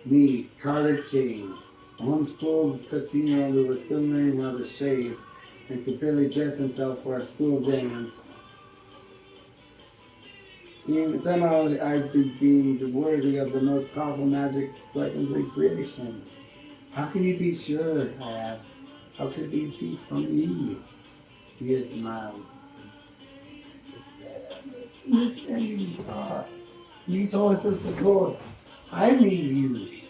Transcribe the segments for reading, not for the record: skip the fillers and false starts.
Me, Carter Kane, a homeschooled 15-year-old who was still learning how to shave and could barely dress himself for a school dance. Somehow I became worthy of the most powerful magic weapons in creation. How can you be sure? I asked. How could these be from me? He smiled. Understanding thought. You told us this support. I need you.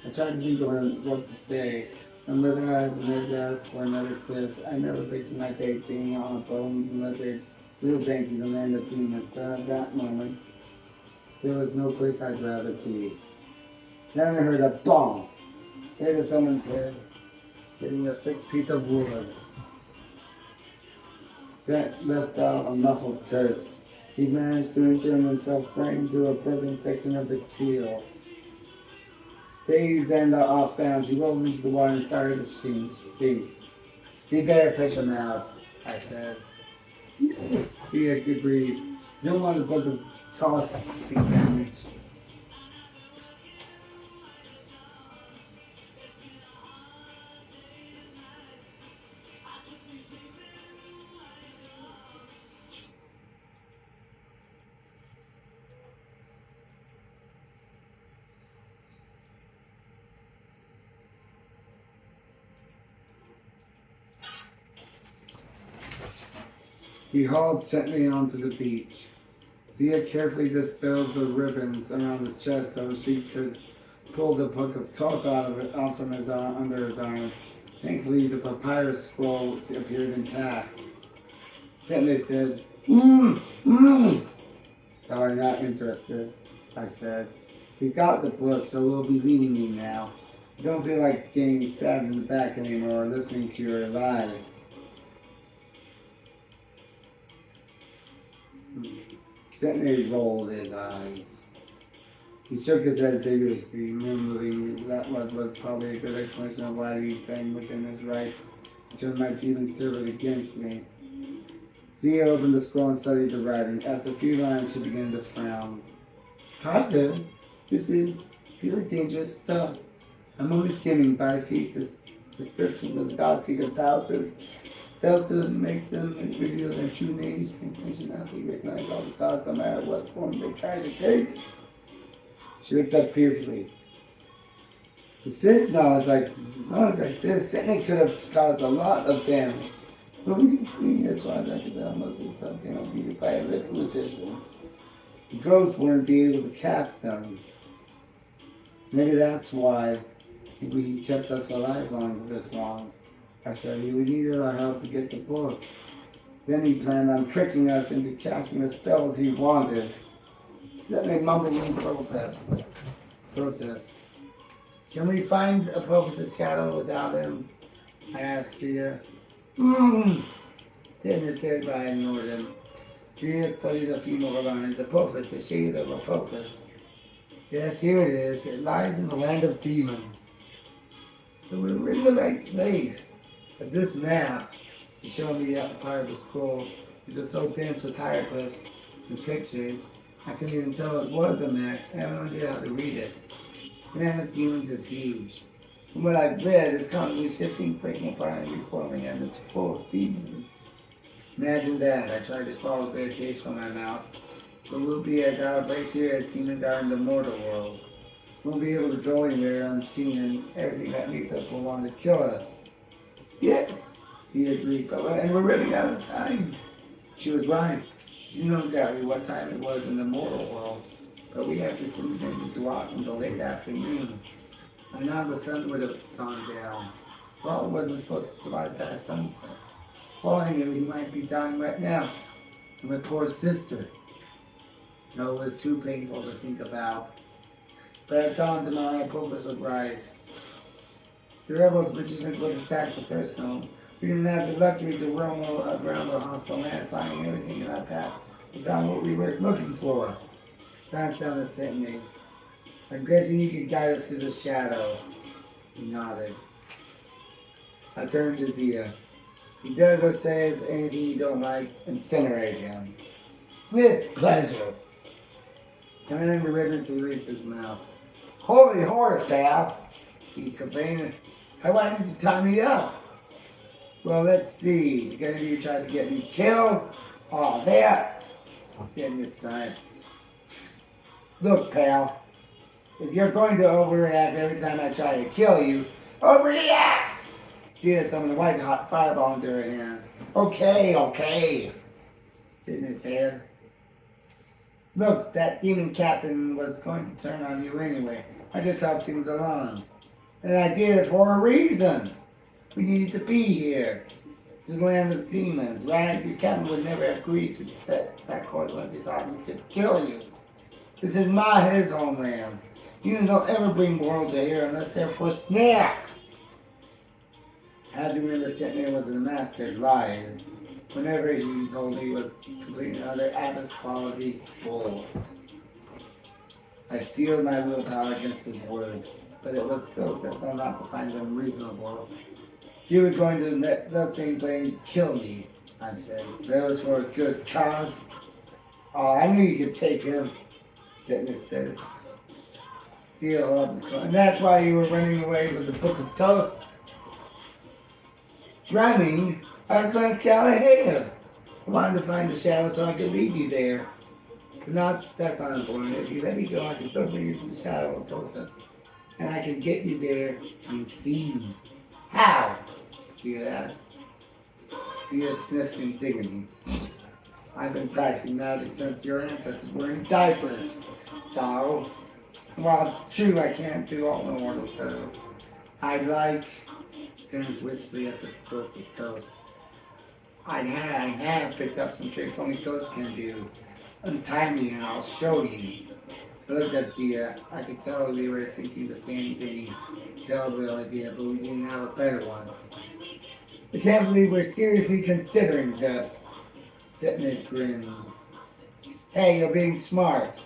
I tried to think of what to say, and whether I had the nerve to ask for another kiss. I never pictured my date being on a bone leather real bank in the land of demons, but at that moment, there was no place I'd rather be. Then I heard a bong. There was someone's head, hitting a thick piece of wood. That left out a muffled curse. He managed to insert himself right into a broken section of the keel. Dazed and off balance, he rolled into the water and started to sink. "You better fish him out," I said. Yes, he agreed. "You don't want the book of toss be damaged." He hauled gently onto the beach. Thea carefully dispelled the ribbons around his chest so she could pull the book of toss out from his arm, under his arm. Thankfully, the papyrus scroll appeared intact. Gently said, mmm. "Sorry, not interested," I said. "We got the book, so we'll be leaving you now. I don't feel like getting stabbed in the back anymore or listening to your lies." Sentney rolled his eyes. He shook his head vigorously, mumbling that what was probably a good explanation of why he'd been within his rights to turn my demon servant against me. Thea opened the scroll and studied the writing. After a few lines, she began to frown. "Carter, this is really dangerous stuff. I'm only skimming, but I see the descriptions of the God's secret palaces. Spells to make them reveal their true names. Information how they recognize all the gods no matter what form they try to take." She looked up fearfully. "With this knowledge like this, Sydney could have caused a lot of damage. As far as I can tell, most of the stuff cannot be used by a living magician. The ghosts wouldn't be able to cast them. Maybe that's why he kept us alive this long." I said he needed our help to get the book. Then he planned on tricking us into casting the spells he wanted. Then they mumbled in protest. "Can we find a prophet's shadow without him?" I asked Thea. Then said, but I ignored him. Thea studied a few more lines. "The prophet, the shade of a prophet. Yes, here it is. It lies in the land of demons." So we're in the right place. But this map, he showed me the part of the scroll, is just so dense with hieroglyphs and pictures, I couldn't even tell it was a map. I have no idea how to read it. The land of demons is huge. From what I've read, it's constantly shifting, breaking apart, and reforming, and it's full of demons. Imagine that. I tried to swallow a bitter taste from my mouth. So we'll be as out of place here as demons are in the mortal world. We'll be able to go anywhere unseen, and everything that meets us will want to kill us. Yes, he agreed, and we're running out of time. She was right. You know exactly what time it was in the mortal world, but we have to sleep into out until late afternoon. And now the sun would have gone down. Well, it wasn't supposed to survive past sunset. All I knew, he might be dying right now. And my poor sister. No, it was too painful to think about. But at dawn tomorrow, Prophets would rise. The rebels magicians would attack the first home. We didn't have the luxury to roam around the hostile land, finding everything in our path. We found what we were looking for. That sounded threatening. "I'm guessing you could guide us through the shadow." He nodded. I turned to Zia. "He does or says anything you don't like, incinerate him." "With pleasure." Coming in the ribbons released his mouth. Holy horse, pal, he complained. Why did you tie me up? Well, let's see. You're gonna be trying to get me killed? Oh, that. Then this time. Look, pal. If you're going to overreact every time I try to kill you, overreact! She has some of the white hot fireball into her hands. Okay. In his head. Look, that demon captain was going to turn on you anyway. I just helped things along. And I did it for a reason. We needed to be here. This is the land of demons, right? Your captain would never agree to set that course unless he thought he could kill you. This is his homeland. Humans don't ever bring worlds to here unless they're for snacks. I do remember sitting there was a master liar. Whenever he told me he was completely under Abbas quality bull. I steeled my willpower against his words, but it was still difficult not to find them reasonable. You were going to let that thing blame kill me, I said. That was for a good cause. Oh, I knew you could take him, Fitness said. And that's why you were running away with the Book of Toast. Running? I was going to scout ahead. I wanted to find the shadow so I could lead you there. But that's not important. If you let me go, I can still bring you to the shadow of Toast. And I can get you there unseen. How? She asked. She sniffed indignantly. I've been practicing magic since your ancestors were in diapers, dog. While it's true I can't do all the mortal spells, I'd like, Dennis wistfully at the book of toast. I have picked up some tricks only ghosts can do. Untie me and I'll show you. I looked at Zia. I could tell we were thinking the same thing. Terrible idea, but we didn't have a better one. I can't believe we're seriously considering this. Sitnit grinned. Hey, you're being smart.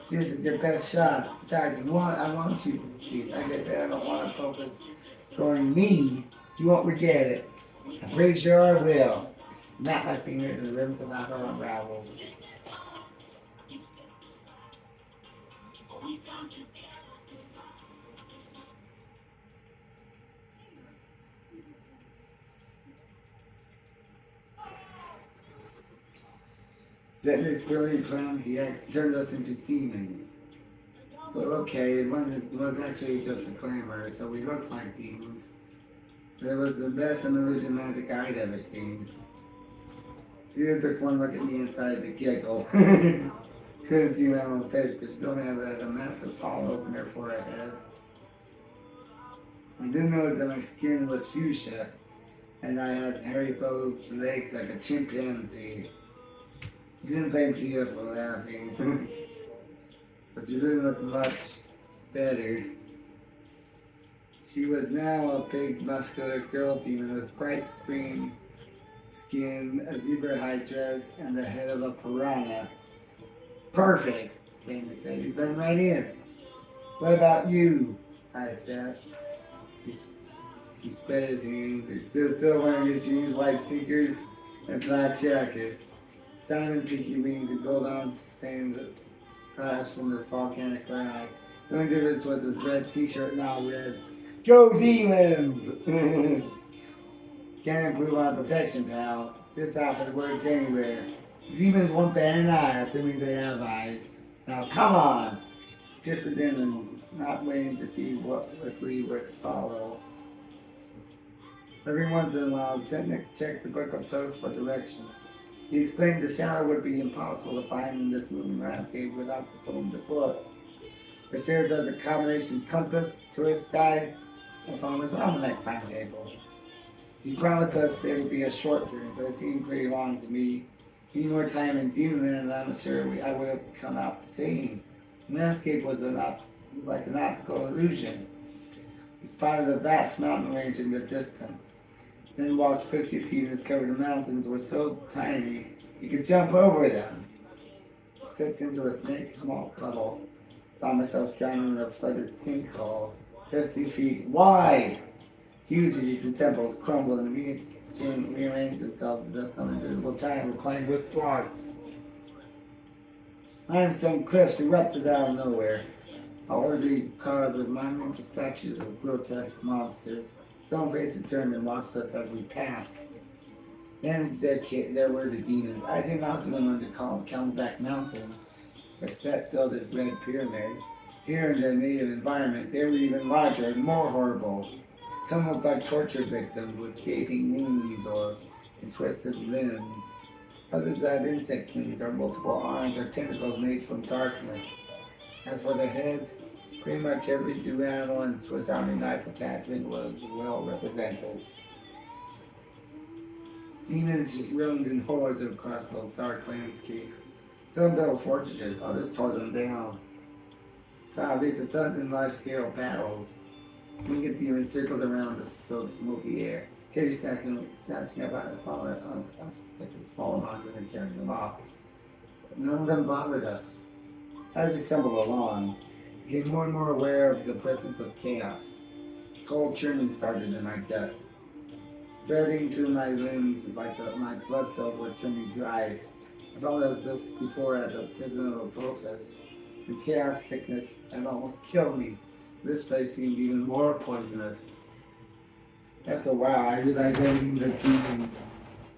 This is your best shot. Besides, I want you to succeed. Like I said, I don't want to focus on me. You won't regret it. I'm pretty sure I will. Snap my fingers and the ribbons of lava unraveled. Then this brilliant plan, he had turned us into demons. Well, okay, it was actually just a glamour, so we looked like demons. But it was the best illusion magic I'd ever seen. She took one look at me and started to giggle. Couldn't see my own face, but she told me I had a massive ball opener for a head. I did notice that my skin was fuchsia, and I had hairy bow legs like a chimpanzee. She didn't blame Zia for laughing, but she didn't look much better. She was now a big, muscular girl demon with bright green skin, a zebra-hide dress, and the head of a piranha. Perfect, Famous said. You blend right in. What about you? I asked. He spread his hands. He's still wearing his jeans, white sneakers, and black jacket. Diamond pinky rings and gold arms stained the glass from the volcanic lag. The only difference was his red t-shirt now read, Go Demons! Can't improve on perfection, pal. This outfit works anywhere. Demons won't bat an eye, assuming they have eyes. Now come on! Drifted in and not waiting to see what quickly would follow. Every once in a while, Setnik checked the Book of Toast for directions. He explained the shadow would be impossible to find in this moving landscape without the phone to book. It served as a combination compass, tourist guide, and farmer's almanac timetable. He promised us there would be a short journey, but it seemed pretty long to me. Any more time in Demonland, I'm sure I would have come out sane. The landscape was like an optical illusion. He spotted a vast mountain range in the distance. Then walked 50 feet and discovered the mountains were so tiny you could jump over them. Stepped into a small puddle. Saw myself drowning in a flooded sinkhole 50 feet wide. Huge as you could temples crumbled and rearranged themselves as if some invisible giant reclined with blocks. Limestone cliffs erupted out of nowhere. already carved with monumental statues of grotesque monsters. Stone faces turned and watched us as we passed. Then there were the demons. I seen lots of them under Camelback Mountain, where Seth built his red pyramid. Here in their native environment, they were even larger and more horrible. Some looked like torture victims with gaping wounds or twisted limbs. Others had insect wings or multiple arms or tentacles made from darkness. As for their heads, pretty much every zoo animal and Swiss Army knife attachment was well represented. Demons roamed in hordes across the dark landscape. Some built fortresses, others tore them down. Saw at least a dozen large-scale battles. Winged demons circled around the smoky air, occasionally snatching up the smaller monsters and carrying them off. But none of them bothered us. As we stumbled along, I became more and more aware of the presence of chaos. Cold churning started in my gut, spreading through my limbs like my blood cells were turning to ice. I felt as this before at the prison of Apophis. The chaos sickness had almost killed me. This place seemed even more poisonous. After a while, I realized everything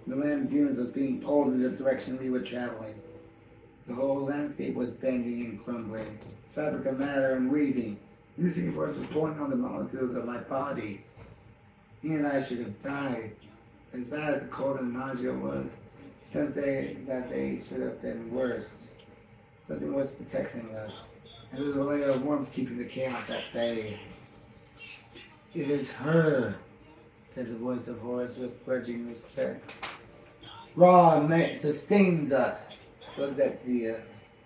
the land of demons was being pulled in the direction we were traveling. The whole landscape was bending and crumbling, fabric of matter and weaving. Using forces pulling on the molecules of my body. He and I should have died. As bad as the cold and nausea was, since they should have been worse. Something was protecting us, and there was a layer of warmth keeping the chaos at bay. It is her, said the voice of Horus with grudging respect. Ra sustains us, looked at Zia.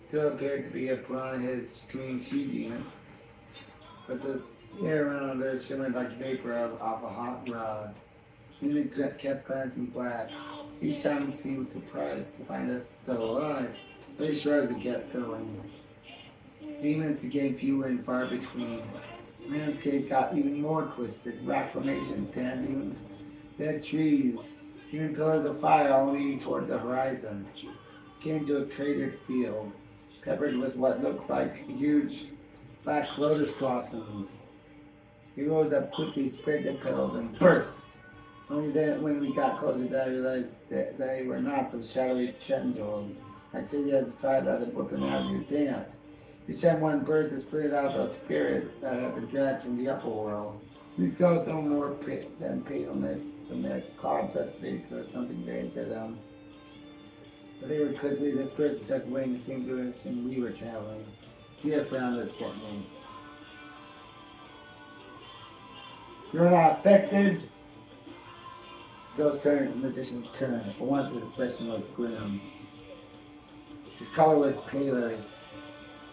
Still appeared to be a piranha-headed green she-demon, but the air around her shimmered like vapor off a hot rod. Zia kept glancing black. Each time he seemed surprised to find us still alive. They shrugged and kept going. Demons became fewer and far between. The landscape got even more twisted. Rock formations, sand dunes, dead trees, even pillars of fire all leaning toward the horizon. Came to a cratered field, peppered with what looked like huge black lotus blossoms. He rose up quickly, spread their petals, and burst. Only then, when we got closer, I realized that they were not those shadowy tendrils, like Sylvia described as the Brooklyn Avenue dance. Each time one burst, it split out a spirit that had been dragged from the upper world. These ghosts no more than paleness, the myth, cloud spirits or something very for them. But they were quickly, this person took away in the same direction we were traveling. Sia frowned at me. You're not affected? The ghost turned, the magician turned. For once, his expression was grim. His color was paler, his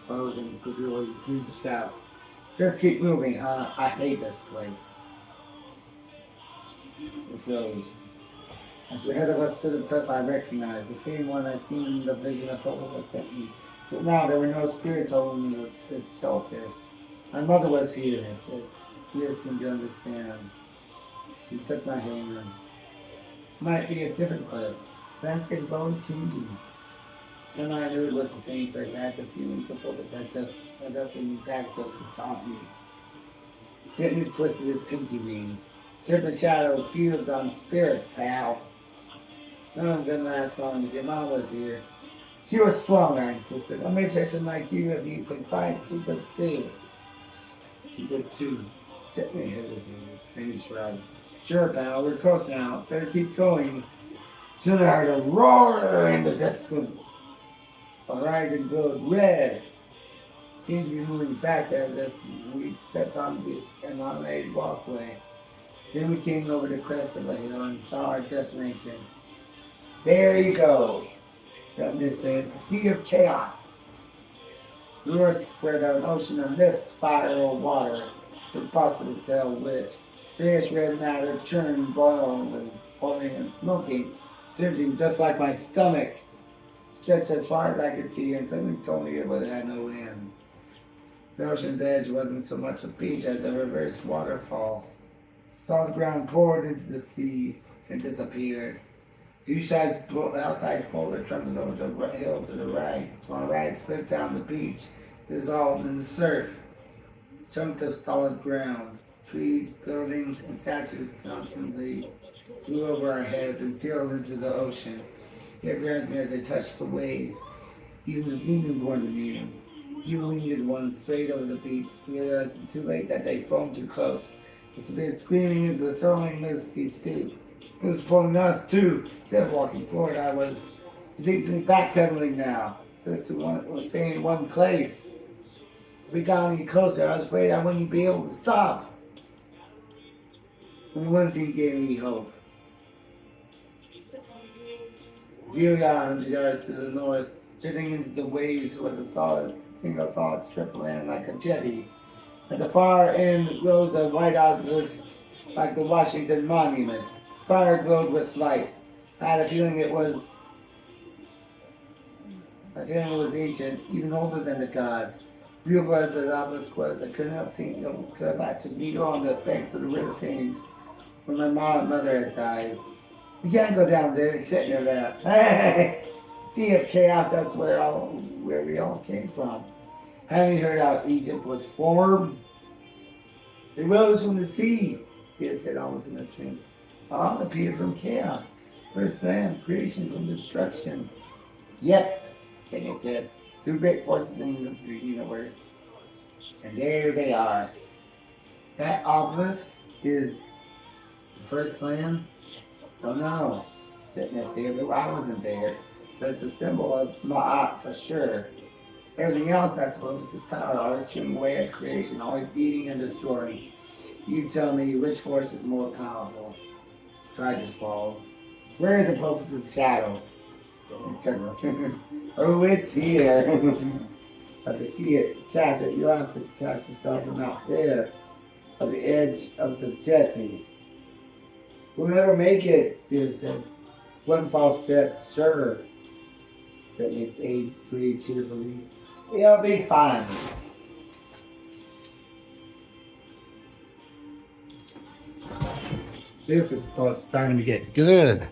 frozen, credulity, please shout. Just keep moving, huh? I hate this place. It froze. As the head of us stood the cliff, I recognized the same one I'd seen in the vision of Prophet had sent me. So now there were no spirits holding its shelter. My mother was here, I said. She seemed to understand. She took my hand. Might be a different cliff. The landscape is always changing. Somehow I knew it was the same place. I had the feeling the Prophet had just been practiced to taunt me. Sydney twisted his pinky rings. Serpent shadow fields on spirits, pal. None of them last long if your mom was here. She was strong, I insisted. A magician like you, if you could fight, she could too. She could too. Sydney hesitated. Then he shrugged. Sure, pal, we're close now. Better keep going. Soon I heard a roar in the distance. The horizon glowed red. Seemed to be moving fast as if we stepped on an automated walkway. Then we came over the crest of the hill and saw our destination. There you go, Suddenly said, a sea of chaos. The north spread out an ocean of mist, fire, or water. It was possible to tell which. Grayish red matter churned, boiled, and boiling and smoking, surging just like my stomach. Stretched as far as I could see, and something told me it would have no end. The ocean's edge wasn't so much a beach as a reverse waterfall. Solid ground poured into the sea and disappeared. Huge outside boulder trembled over the hill to the right. To my right, slipped down the beach, dissolved in the surf. chunks of solid ground. Trees, buildings, and statues constantly flew over our heads and sailed into the ocean. Their glancing as they touched the waves. Even the demons weren't immune. Few winged ones strayed over the beach, realized too late that they foamed too close. The spirit screaming into the swirling misty stew. It was pulling us too. Instead of walking forward, I was distinctly backpedaling now. Just to stay in one place. If we got any closer, I was afraid I wouldn't be able to stop. Only one thing gave me hope. A few hundred yards to the north, drifting into the waves was a single solid strip of land like a jetty. At the far end rose a white obelisk like the Washington Monument. Spire glowed with light. I had a feeling it was ancient, even older than the gods. Beautiful as the obelisk was, I could not think of the Baptist needle on the banks of the river Thames, where my mom and mother had died. We can't go down there and sit near that. Hey! Sea of chaos, that's where we all came from. Having heard how Egypt was formed, they rose from the sea. He said almost in a trance. All appeared from chaos. First land, creation from destruction. Yep, like I said, two great forces in the universe. And there they are. That obelisk is the first land? Oh no. Sitting there, but I wasn't there. That's a symbol of Ma'at for sure. Everything else that's supposed to power, always chewing away at creation, always eating and destroying. You tell me which force is more powerful. Try to swallow. Where is the Prophet's shadow? Oh, it's here. But to see it, catch it, you'll have to cast the spell from out there, at the edge of the jetty. We'll never make it, Fizz said. One false step, sure, said Miss agreed cheerfully. It'll be fine. This is starting to get good.